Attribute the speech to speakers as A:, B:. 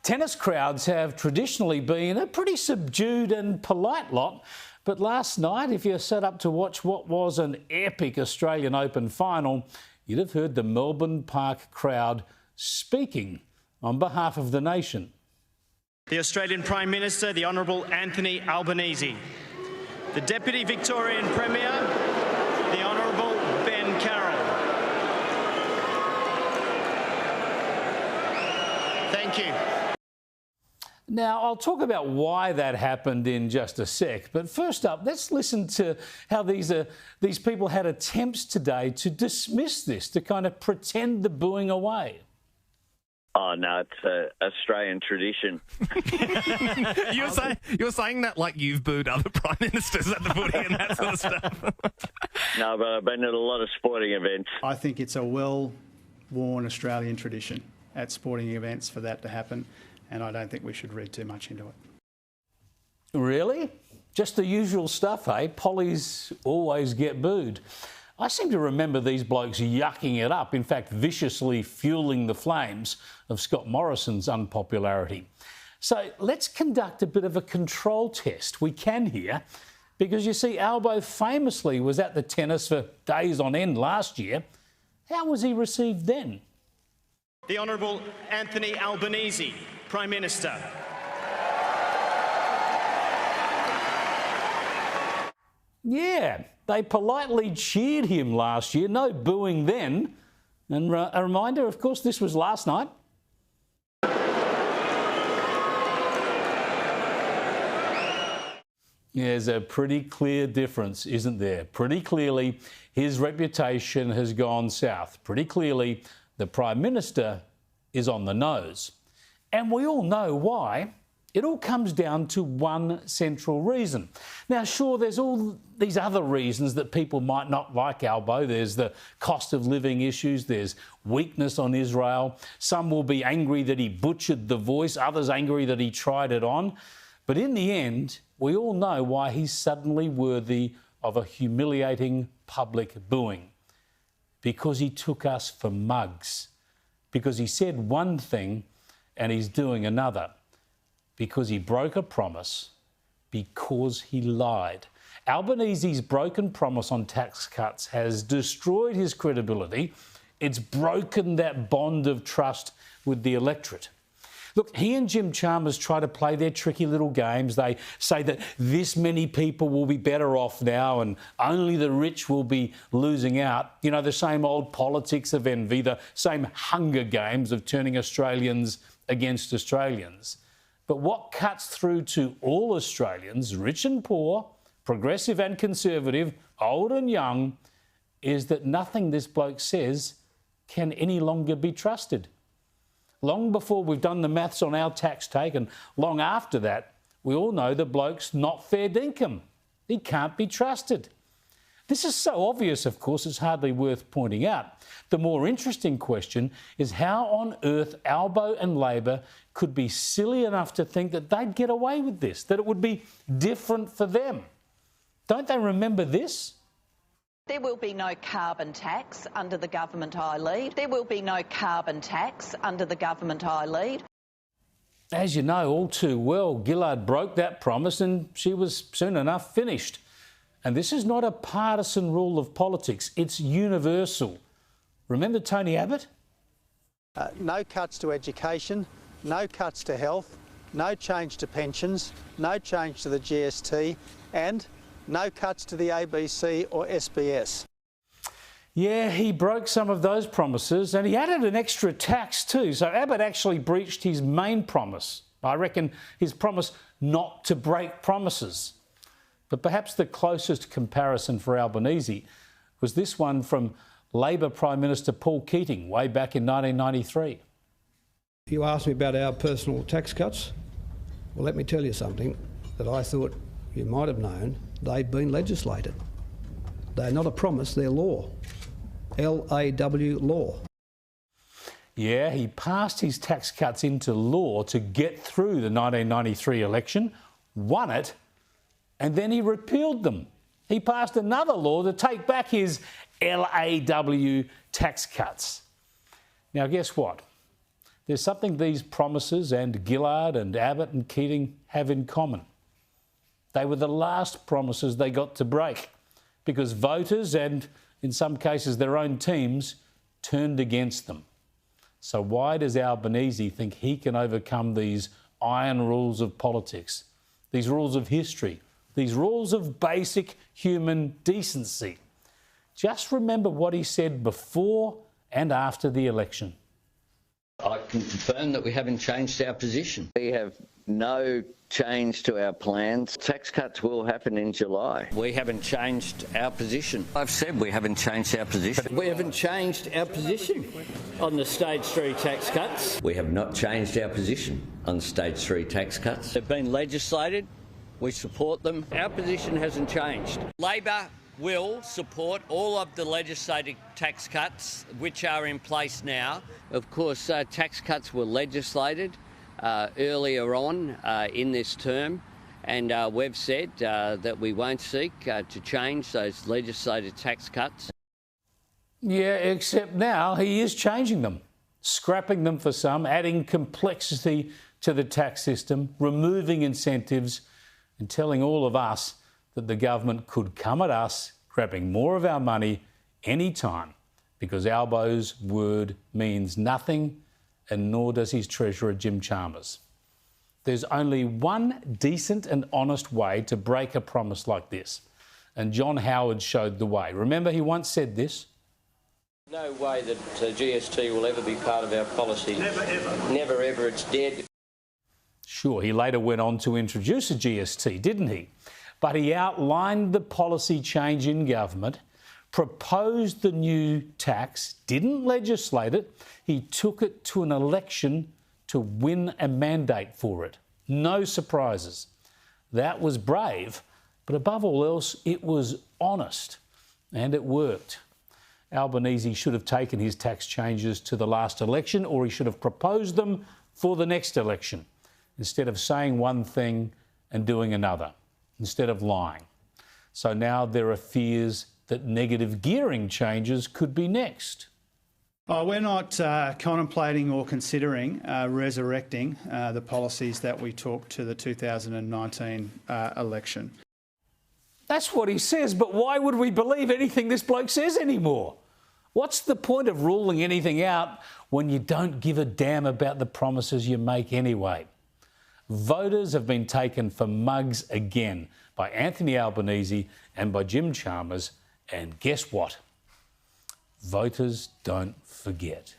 A: Tennis crowds have traditionally been a pretty subdued and polite lot, but last night, if you sat up to watch what was an epic Australian Open final, you'd have heard the Melbourne Park crowd speaking on behalf of the nation.
B: The Australian Prime Minister, the Honourable Anthony Albanese. The Deputy Victorian Premier, the Honourable Ben Carroll. Thank you.
A: Now, I'll talk about why that happened in just a sec, but first up, let's listen to how these people had attempts today to dismiss this, to kind of pretend the booing away.
C: Oh, no, it's an Australian tradition.
D: You're saying that like you've booed other prime ministers at the footy and that sort of stuff.
C: No, but I've been at a lot of sporting events.
E: I think it's a well-worn Australian tradition at sporting events for that to happen, and I don't think we should read too much into it.
A: Really? Just the usual stuff, eh? Pollies always get booed. I seem to remember these blokes yucking it up, in fact, viciously fueling the flames of Scott Morrison's unpopularity. So let's conduct a bit of a control test. We can here, because you see, Albo famously was at the tennis for days on end last year. How was he received then?
B: The Honourable Anthony Albanese, Prime Minister.
A: Yeah, they politely cheered him last year. No booing then. And a reminder, of course, this was last night. There's a pretty clear difference, isn't there? Pretty clearly, his reputation has gone south. Pretty clearly, the Prime Minister is on the nose. And we all know why. It all comes down to one central reason. Now, sure, there's all these other reasons that people might not like Albo. There's the cost of living issues. There's weakness on Israel. Some will be angry that he butchered the voice. Others angry that he tried it on. But in the end, we all know why he's suddenly worthy of a humiliating public booing. Because he took us for mugs. Because he said one thing and he's doing another. Because he broke a promise, because he lied. Albanese's broken promise on tax cuts has destroyed his credibility. It's broken that bond of trust with the electorate. Look, he and Jim Chalmers try to play their tricky little games. They say that this many people will be better off now and only the rich will be losing out. You know, the same old politics of envy, the same Hunger Games of turning Australians against Australians. But what cuts through to all Australians, rich and poor, progressive and conservative, old and young, is that nothing this bloke says can any longer be trusted. Long before we've done the maths on our tax take and long after that, we all know the bloke's not fair dinkum. He can't be trusted. This is so obvious, of course, it's hardly worth pointing out. The more interesting question is how on earth Albo and Labor could be silly enough to think that they'd get away with this, that it would be different for them. Don't they remember this?
F: There will be no carbon tax under the government I lead. There will be no carbon tax under the government I lead.
A: As you know all too well, Gillard broke that promise and she was soon enough finished. And this is not a partisan rule of politics, it's universal. Remember Tony Abbott?
G: No cuts to education, no cuts to health, no change to pensions, no change to the GST, and no cuts to the ABC or SBS.
A: Yeah, he broke some of those promises and he added an extra tax too. So Abbott actually breached his main promise. I reckon his promise not to break promises. But perhaps the closest comparison for Albanese was this one from Labor Prime Minister Paul Keating way back in 1993.
H: You asked me about our personal tax cuts. Well, let me tell you something that I thought you might have known. They've been legislated. They're not a promise, they're law. L-A-W, law.
A: Yeah, he passed his tax cuts into law to get through the 1993 election, won it, and then he repealed them. He passed another law to take back his LAW tax cuts. Now, guess what? There's something these promises and Gillard and Abbott and Keating have in common. They were the last promises they got to break because voters and, in some cases, their own teams turned against them. So why does Albanese think he can overcome these iron rules of politics, these rules of history, these rules of basic human decency? Just remember what he said before and after the election.
I: I can confirm that we haven't changed our position.
C: We have no change to our plans. Tax cuts will happen in July.
I: We haven't changed our position. I've said we haven't changed our position. We haven't changed our position on the Stage 3 tax cuts. We have not changed our position on Stage 3 tax cuts. They've been legislated. We support them. Our position hasn't changed. Labor will support all of the legislated tax cuts which are in place now. Of course, tax cuts were legislated earlier on in this term, and we've said that we won't seek to change those legislated tax cuts.
A: Yeah, except now he is changing them, scrapping them for some, adding complexity to the tax system, removing incentives, and telling all of us that the government could come at us, grabbing more of our money anytime, because Albo's word means nothing, and nor does his treasurer, Jim Chalmers. There's only one decent and honest way to break a promise like this, and John Howard showed the way. Remember, he once said this?
I: No way that GST will ever be part of our policy. Never, ever. Never, ever. It's dead.
A: Sure, he later went on to introduce a GST, didn't he? But he outlined the policy change in government, proposed the new tax, didn't legislate it. He took it to an election to win a mandate for it. No surprises. That was brave, but above all else, it was honest, and it worked. Albanese should have taken his tax changes to the last election, or he should have proposed them for the next election, instead of saying one thing and doing another, instead of lying. So now there are fears that negative gearing changes could be next.
E: We're not contemplating or considering resurrecting the policies that we took to the 2019 election.
A: That's what he says, but why would we believe anything this bloke says anymore? What's the point of ruling anything out when you don't give a damn about the promises you make anyway? Voters have been taken for mugs again by Anthony Albanese and by Jim Chalmers, and guess what? Voters don't forget.